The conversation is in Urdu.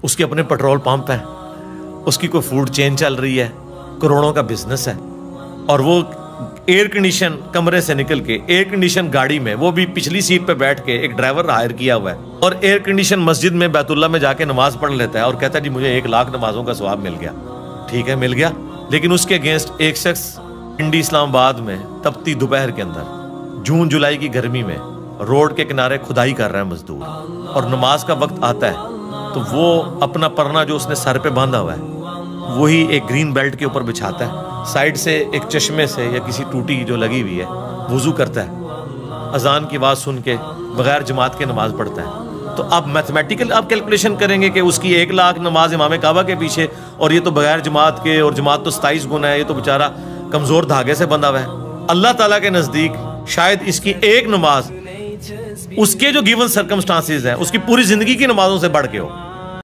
اس کے اپنے پیٹرول پمپ ہیں، اس کی کوئی فوڈ چین چل رہی ہے، کروڑوں کا بزنس ہے، اور وہ ایئر کنڈیشن کمرے سے نکل کے ایئر کنڈیشن گاڑی میں، وہ بھی پچھلی سیٹ پہ بیٹھ کے ایک ڈرائیور ہائر کیا ہوا ہے، اور ایئر کنڈیشن مسجد میں بیت اللہ میں جا کے نماز پڑھ لیتا ہے اور کہتا ہے جی مجھے 1,00,000 نمازوں کا ثواب مل گیا۔ ٹھیک ہے، مل گیا، لیکن اس کے اگینسٹ ایک شخص پنڈی اسلام آباد میں تپتی دوپہر کے اندر جون جولائی کی گرمی میں روڈ کے کنارے کھدائی کر رہا ہے مزدور، اور نماز کا وقت آتا ہے تو وہ اپنا پرنا جو اس نے سر پہ باندھا ہوا ہے وہی ایک گرین بیلٹ کے اوپر بچھاتا ہے، سائیڈ سے ایک چشمے سے یا کسی ٹوٹی جو لگی ہوئی ہے وضو کرتا ہے، اذان کی آواز سن کے بغیر جماعت کے نماز پڑھتا ہے۔ تو آپ میتھمیٹیکل آپ کیلکولیشن کریں گے کہ اس کی 1,00,000 نماز امام کعبہ کے پیچھے، اور یہ تو بغیر جماعت کے، اور جماعت تو 27 گنا ہے، یہ تو بیچارہ کمزور دھاگے سے بندھا ہوا ہے۔ اللہ تعالیٰ کے نزدیک شاید اس کی ایک نماز اس کے جو گیون سرکمسٹانسز ہیں اس کی پوری زندگی کی نمازوں سے بڑھ کے ہو۔